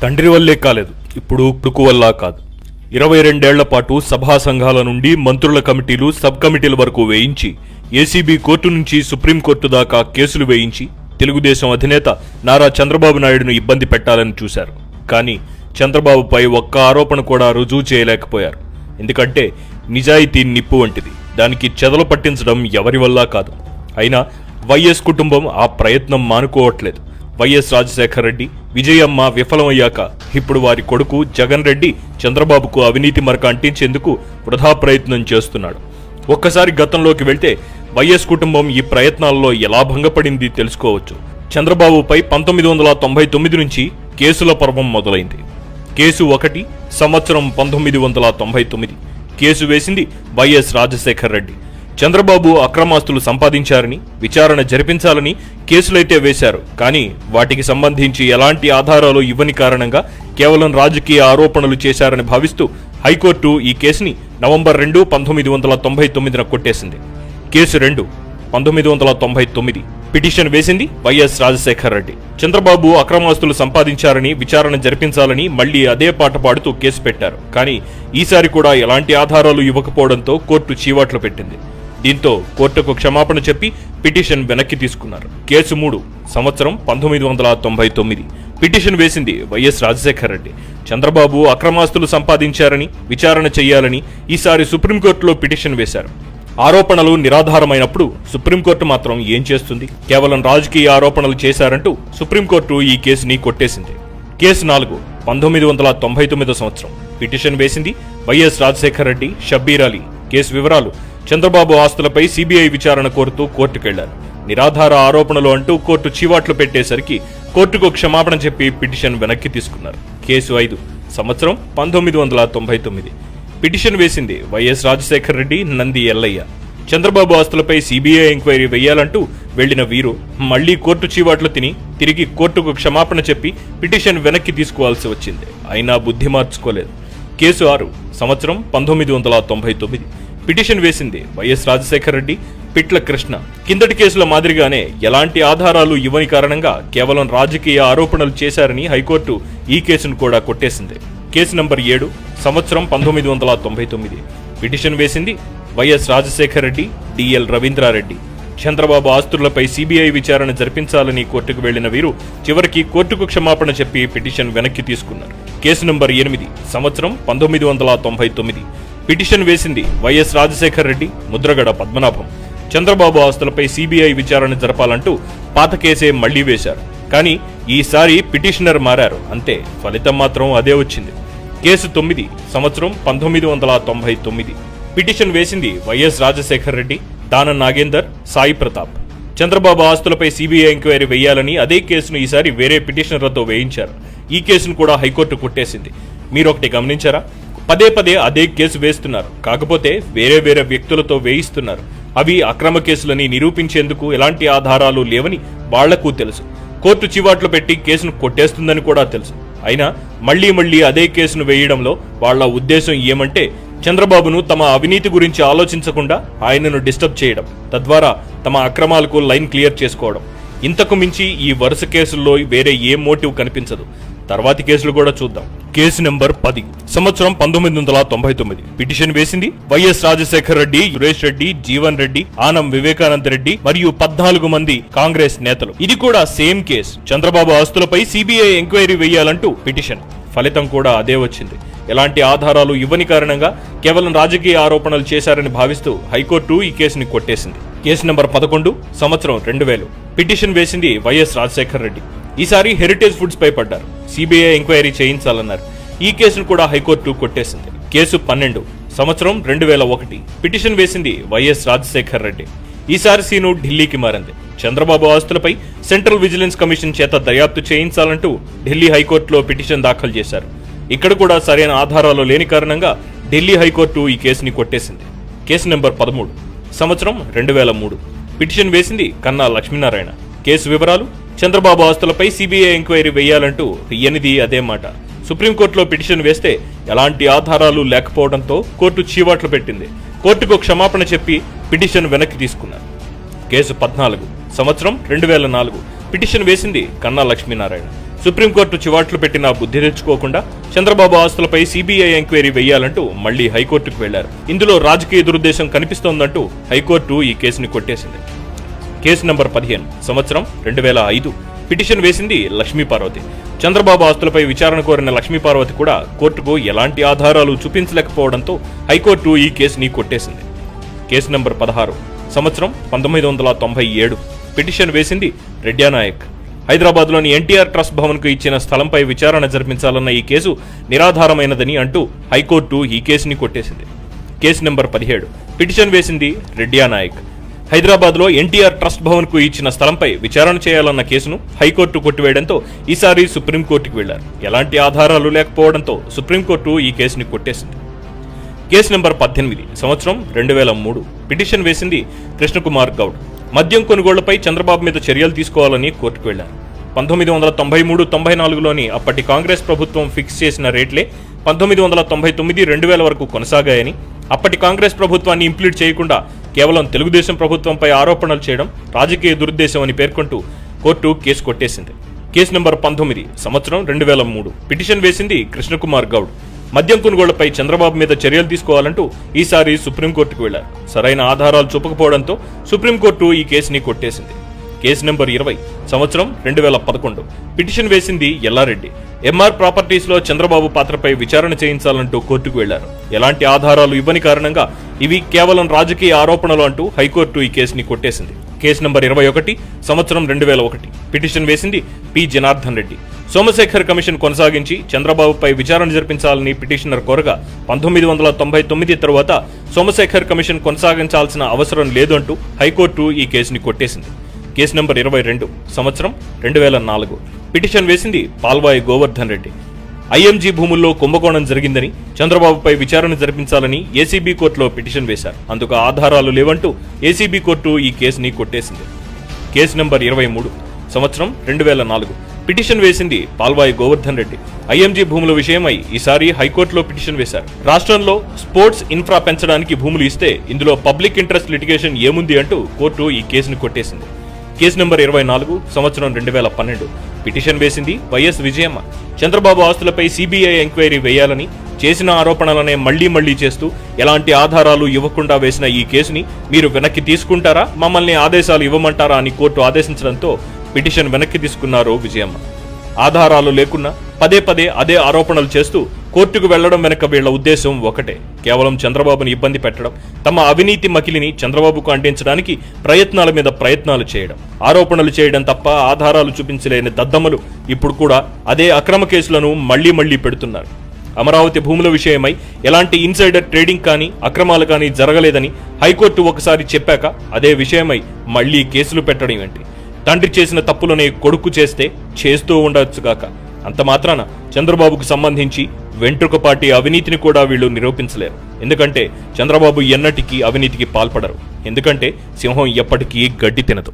తండ్రి వల్లే కాలేదు, ఇప్పుడు కొడుకు వల్ల కాదు. 22 పాటు సభా సంఘాల నుండి మంత్రుల కమిటీలు, సబ్ కమిటీల వరకు వేయించి, ఏసీబీ కోర్టు నుంచి సుప్రీంకోర్టు దాకా కేసులు వేయించి తెలుగుదేశం అధినేత నారా చంద్రబాబు నాయుడును ఇబ్బంది పెట్టాలని చూశారు. కానీ చంద్రబాబుపై ఒక్క ఆరోపణ కూడా రుజువు చేయలేకపోయారు. ఎందుకంటే నిజాయితీ నిప్పు వంటిది, దానికి చెదలు పట్టించడం ఎవరి వల్ల కాదు. అయినా వైఎస్ కుటుంబం ఆ ప్రయత్నం మానుకోవట్లేదు. వైఎస్ రాజశేఖర రెడ్డి, విజయమ్మ విఫలమయ్యాక ఇప్పుడు వారి కొడుకు జగన్ రెడ్డి చంద్రబాబుకు అవినీతి మరక అంటించేందుకు వృధా ప్రయత్నం చేస్తున్నాడు. ఒక్కసారి గతంలోకి వెళ్తే వైఎస్ కుటుంబం ఈ ప్రయత్నాల్లో ఎలా భంగపడింది తెలుసుకోవచ్చు. చంద్రబాబుపై 1999 నుంచి కేసుల పర్వం మొదలైంది. కేసు 1 సంవత్సరం 1999. కేసు వేసింది వైఎస్ రాజశేఖర రెడ్డి. చంద్రబాబు అక్రమాస్తులు సంపాదించారని విచారణ జరిపించాలని కేసులైతే వేశారు. కానీ వాటికి సంబంధించి ఎలాంటి ఆధారాలు ఇవ్వని కారణంగా కేవలం రాజకీయ ఆరోపణలు చేశారని భావిస్తూ హైకోర్టు ఈ కేసుని నవంబర్ 2, 1999 కొట్టేసింది. కేసు 2 1999. పిటిషన్ వేసింది వైఎస్ రాజశేఖర రెడ్డి. చంద్రబాబు అక్రమాస్తులు సంపాదించారని విచారణ జరిపించాలని మళ్లీ అదే పాట పాడుతూ కేసు పెట్టారు. కానీ ఈసారి కూడా ఎలాంటి ఆధారాలు ఇవ్వకపోవడంతో కోర్టు చీవాట్లు పెట్టింది. దీంతో కోర్టుకు క్షమాపణ చెప్పి పిటిషన్ వెనక్కి తీసుకున్నారు. కేసు 3 సంవత్సరం 1999. పిటిషన్ వేసింది వైఎస్ రాజశేఖర రెడ్డి. చంద్రబాబు అక్రమాస్తులు సంపాదించారని విచారణ చేయాలని ఈసారి సుప్రీంకోర్టులో పిటిషన్ వేశారు. ఆరోపణలు నిరాధారమైనప్పుడు సుప్రీంకోర్టు మాత్రం ఏం చేస్తుంది? కేవలం రాజకీయ ఆరోపణలు చేశారంటూ సుప్రీంకోర్టు ఈ కేసుని కొట్టేసింది. కేసు 4 1999 సంవత్సరం. పిటిషన్ వేసింది వైఎస్ రాజశేఖర రెడ్డి, షబ్బీర్ అలీ. కేసు వివరాలు: చంద్రబాబు ఆస్తులపై సిబిఐ విచారణ కోరుతూ కోర్టుకెళ్లారు. నిరాధార ఆరోపణలు అంటూ కోర్టు చీవాట్లు పెట్టేసరికి కోర్టుకు క్షమాపణ చెప్పి పిటిషన్ వెనక్కి తీసుకున్నారు. కేసు 5 సంవత్సరం 1999. పిటిషన్ వేసింది వైఎస్ రాజశేఖర రెడ్డి, నంది ఎల్లయ్య. చంద్రబాబు ఆస్తులపై సిబిఐ ఎంక్వైరీ వేయాలంటూ వెళ్లిన వీరు మళ్లీ కోర్టు చీవాట్లు తిని తిరిగి కోర్టుకు క్షమాపణ చెప్పి పిటిషన్ వెనక్కి తీసుకోవాల్సి వచ్చింది. అయినా బుద్ధి మార్చుకోలేదు. కేసు 6 సంవత్సరం 1999. పిటిషన్ వేసింది వైఎస్ రాజశేఖర రెడ్డి, పిట్ల కృష్ణ. కిందటి కేసుల మాదిరిగానే ఎలాంటి ఆధారాలు ఇవ్వని కారణంగా కేవలం రాజకీయ ఆరోపణలు చేశారని హైకోర్టు ఈ కేసును కూడా కొట్టేసింది. కేసు నంబర్ 7 సంవత్సరం 1999. పిటిషన్ వేసింది వైఎస్ రాజశేఖర రెడ్డి, డిఎల్ రవీంద్రారెడ్డి. చంద్రబాబు ఆస్తులపై సిబిఐ విచారణ జరిపించాలని కోర్టుకు వెళ్లిన వీరు చివరికి కోర్టుకు క్షమాపణ చెప్పి పిటిషన్ వెనక్కి తీసుకున్నారు. కేసు నంబర్ 8 సంవత్సరం 1999. పిటిషన్ వేసింది వైఎస్ రాజశేఖర రెడ్డి, ముద్రగడ పద్మనాభం. చంద్రబాబు ఆస్తులపై సిబిఐ విచారణ జరపాలంటూ పాత కేసే మళ్లీ వేశారు. కానీ ఈసారి పిటిషనర్ మారారు, అంతే. ఫలితం మాత్రం అదే వచ్చింది. కేసు 9 సంవత్సరం 1999. పిటిషన్ వేసింది వైఎస్ రాజశేఖర రెడ్డి, దానం నాగేందర్, సాయి ప్రతాప్. చంద్రబాబు ఆస్తులపై సిబిఐ ఎంక్వైరీ వేయాలని అదే కేసును ఈసారి వేరే పిటిషనర్లతో వేయించారు. ఈ కేసును కూడా హైకోర్టు కొట్టేసింది. మీరొకటి గమనించారా? పదే పదే అదే కేసు వేస్తున్నారు, కాకపోతే వేరే వేరే వ్యక్తులతో వేయిస్తున్నారు. అవి అక్రమ కేసులని నిరూపించేందుకు ఎలాంటి ఆధారాలు లేవని వాళ్లకు తెలుసు. కోర్టు చివాట్లు పెట్టి కేసును కొట్టేస్తుందని కూడా తెలుసు. అయినా మళ్లీ అదే కేసును వేయడంలో వాళ్ల ఉద్దేశం ఏమంటే చంద్రబాబును తమ అవినీతి గురించి ఆలోచించకుండా ఆయనను డిస్టర్బ్ చేయడం, తద్వారా తమ అక్రమాలకు లైన్ క్లియర్ చేసుకోవడం. ఇంతకు మించి ఈ వరుస కేసుల్లో వేరే ఏ మోటివ్ కనిపించదు. తర్వాతి కేసులు కూడా చూద్దాం. కేసు నెంబర్ 10 సంవత్సరం 1999. పిటిషన్ వేసింది వైఎస్ రాజశేఖర రెడ్డి, సురేష్ రెడ్డి, జీవన్ రెడ్డి, ఆనం వివేకానంద రెడ్డి మరియు 14 మంది కాంగ్రెస్ నేతలు. ఇది కూడా సేమ్ కేసు. చంద్రబాబు ఆస్తులపై సిబిఐ ఎంక్వైరీ వేయాలంటూ పిటిషన్. ఫలితం కూడా అదే వచ్చింది. ఎలాంటి ఆధారాలు ఇవ్వని కారణంగా కేవలం రాజకీయ ఆరోపణలు చేశారని భావిస్తూ హైకోర్టు ఈ కేసుని కొట్టేసింది. కేసు నెంబర్ 11 సంవత్సరం 2000. పిటిషన్ వేసింది వైఎస్ రాజశేఖర రెడ్డి. ఈసారి హెరిటేజ్ ఫుడ్స్ పై పడ్డారు. సిబిఐ ఎంక్వైరీ చేయించాలన్నారు. ఈ కేసును కూడా హైకోర్టు కొట్టేసింది. కేసు 12 సంవత్సరం 2001. పిటిషన్ వేసింది వైఎస్ రాజశేఖర రెడ్డి. ఈసారి సీను ఢిల్లీకి మారింది. చంద్రబాబు ఆస్తులపై సెంట్రల్ విజిలెన్స్ కమిషన్ చేత దర్యాప్తు చేయించాలంటూ ఢిల్లీ హైకోర్టులో పిటిషన్ దాఖలు చేశారు. ఇక్కడ కూడా సరైన ఆధారాలు లేని కారణంగా ఢిల్లీ హైకోర్టు ఈ కేసుని కొట్టేసింది. కేసు నెంబర్ 13 సంవత్సరం 2003. పిటిషన్ వేసింది కన్నా లక్ష్మీనారాయణ. కేసు వివరాలు: చంద్రబాబు ఆస్తులపై సిబిఐ ఎంక్వైరీ వేయాలంటూ ఎనిది అదే మాట. సుప్రీంకోర్టులో పిటిషన్ వేస్తే ఎలాంటి ఆధారాలు లేకపోవడంతో కోర్టు చీవాట్లు పెట్టింది. కోర్టుకు క్షమాపణ చెప్పి పిటిషన్ వెనక్కి తీసుకున్నారు. కేసు 14 సంవత్సరం 2004. పిటిషన్ వేసింది కన్నా లక్ష్మీనారాయణ. సుప్రీంకోర్టు చివాట్లు పెట్టినా బుద్ధి తెచ్చుకోకుండా చంద్రబాబు ఆస్తులపై సిబిఐ ఎంక్వైరీ వేయాలంటూ మళ్లీ హైకోర్టుకు వెళ్లారు. ఇందులో రాజకీయ దురుద్దేశం కనిపిస్తోందంటూ హైకోర్టు ఈ కేసుని కొట్టేసింది. కేసు నంబర్ 15 సంవత్సరం 2005 పిటిషన్ వేసింది లక్ష్మీపార్వతి. చంద్రబాబు ఆస్తులపై విచారణ కోరిన లక్ష్మీపార్వతి కూడా కోర్టుకు ఎలాంటి ఆధారాలు చూపించలేకపోవడంతో హైకోర్టు ఈ కేసుని కొట్టేసింది. కేసు నంబర్ 16 సంవత్సరం 1997 పిటిషన్ వేసింది రెడ్యానాయక్. హైదరాబాద్లోని ఎన్టీఆర్ ట్రస్ట్ భవన్కు ఇచ్చిన స్థలంపై విచారణ జరిపించాలన్న ఈ కేసు నిరాధారమైనదని అంటూ హైకోర్టు ఈ కేసుని కొట్టేసింది. కేసు నంబర్ 17 పిటిషన్ వేసింది రెడ్యానాయక్. హైదరాబాద్లో ఎన్టీఆర్ ట్రస్ట్ భవన్కు ఇచ్చిన స్థలంపై విచారణ చేయాలన్న కేసును హైకోర్టు కొట్టివేయడంతో ఈసారి సుప్రీంకోర్టుకు వెళ్లారు. ఎలాంటి ఆధారాలు లేకపోవడంతో సుప్రీంకోర్టు ఈ కేసుని కొట్టేసింది. కేసు నంబర్ 18 సంవత్సరం 2003 పిటిషన్ వేసింది కృష్ణకుమార్ గౌడ్. మద్యం కొనుగోళ్లపై చంద్రబాబు మీద చర్యలు తీసుకోవాలని కోర్టుకు వెళ్లారు. 1993-94లోని అప్పటి కాంగ్రెస్ ప్రభుత్వం ఫిక్స్ చేసిన రేట్లే 1999-2000 వరకు కొనసాగాయని, అప్పటి కాంగ్రెస్ ప్రభుత్వాన్ని ఇంప్లీట్ చేయకుండా కేవలం తెలుగుదేశం ప్రభుత్వంపై ఆరోపణలు చేయడం రాజకీయ దురుద్దేశం అని పేర్కొంటూ కోర్టు కేసు కొట్టేసింది. కేసు నంబర్ 19 సంవత్సరం 2003 పిటిషన్ వేసింది కృష్ణకుమార్ గౌడ్. మద్యం కొనుగోళ్లపై చంద్రబాబు మీద చర్యలు తీసుకోవాలంటూ ఈసారి సుప్రీంకోర్టుకు వెళ్లారు. సరైన ఆధారాలు చూపకపోవడంతో సుప్రీంకోర్టు ఈ కేసుని కొట్టేసింది. కేసు నంబర్ 20 సంవత్సరం 2011 పిటిషన్ వేసింది ఎల్లారెడ్డి. ఎంఆర్ ప్రాపర్టీస్ లో చంద్రబాబు పాత్రపై విచారణ చేయించాలంటూ కోర్టుకు వెళ్లారు. ఎలాంటి ఆధారాలు ఇవ్వని కారణంగా ఇవి కేవలం రాజకీయ ఆరోపణలు అంటూ హైకోర్టు ఈ కేసుని కొట్టేసింది. కేసు నంబర్ 21 సంవత్సరం 2001 పిటిషన్ వేసింది పి జనార్దన్ రెడ్డి. సోమశేఖర్ కమిషన్ కొనసాగించి చంద్రబాబుపై విచారణ జరిపించాలని పిటిషనర్ కోరగా 1999 తరువాత సోమశేఖర్ కమిషన్ కొనసాగించాల్సిన అవసరం లేదు అంటూ హైకోర్టు ఈ కేసుని కొట్టేసింది. కేసు నంబర్ 22 సంవత్సరం 2004 పిటిషన్ వేసింది పాల్వాయి గోవర్ధన్ రెడ్డి. ఐఎంజీ భూముల్లో కుంభకోణం జరిగిందని చంద్రబాబుపై విచారణ జరిపించాలని ఏసీబీ కోర్టులో పిటిషన్ వేశారు. అందుకు ఆధారాలు లేవంటూ ఏసీబీ కోర్టు ఈ కేసుని కొట్టేసింది. కేసు నంబర్ 23 సంవత్సరం 2004 పిటిషన్ వేసింది పాల్వాయి గోవర్ధన్ రెడ్డి. ఐఎంజీ భూముల విషయమై ఈసారి హైకోర్టులో పిటిషన్ వేశారు. రాష్ట్రంలో స్పోర్ట్స్ ఇన్ఫ్రా పెంచడానికి భూములు ఇస్తే ఇందులో పబ్లిక్ ఇంట్రెస్ట్ లిటిగేషన్ ఏముంది అంటూ కోర్టు ఈ కేసుని కొట్టేసింది. కేసు నంబర్ 24 సంవత్సరం 2012 పిటిషన్ వేసింది వైఎస్ విజయమ్మ. చంద్రబాబు ఆస్తులపై సిబిఐ ఎంక్వైరీ వేయాలని చేసిన ఆరోపణలనే మళ్లీ చేస్తూ ఎలాంటి ఆధారాలు ఇవ్వకుండా వేసిన ఈ కేసుని మీరు వెనక్కి తీసుకుంటారా, మమ్మల్ని ఆదేశాలు ఇవ్వమంటారా అని కోర్టు ఆదేశించడంతో పిటిషన్ వెనక్కి తీసుకున్నారు విజయమ్మ. ఆధారాలు లేకున్నా పదే అదే ఆరోపణలు చేస్తూ కోర్టుకు వెళ్లడం వెనక వీళ్ల ఉద్దేశం ఒకటే, కేవలం చంద్రబాబుని ఇబ్బంది పెట్టడం, తమ అవినీతి మకిలిని చంద్రబాబుకు అంటించడానికి ప్రయత్నాల మీద ప్రయత్నాలు చేయడం, ఆరోపణలు చేయడం తప్ప ఆధారాలు చూపించలేని దద్దమ్మలు ఇప్పుడు కూడా అదే అక్రమ కేసులను మళ్లీ పెడుతున్నారు. అమరావతి భూముల విషయమై ఎలాంటి ఇన్సైడర్ ట్రేడింగ్ కానీ అక్రమాలు కానీ జరగలేదని హైకోర్టు ఒకసారి చెప్పాక అదే విషయమై మళ్లీ కేసులు పెట్టడం ఏంటి? తండ్రి చేసిన తప్పులనే కొడుకు చేస్తూ ఉండొచ్చుగాక. అంత మాత్రాన చంద్రబాబుకు సంబంధించి వెంట్రుకపాటి అవినీతిని కూడా వీళ్లు నిరూపించలేరు. ఎందుకంటే చంద్రబాబు ఎన్నటికీ అవినీతికి పాల్పడరు. ఎందుకంటే సింహం ఎప్పటికీ గడ్డి తినదు.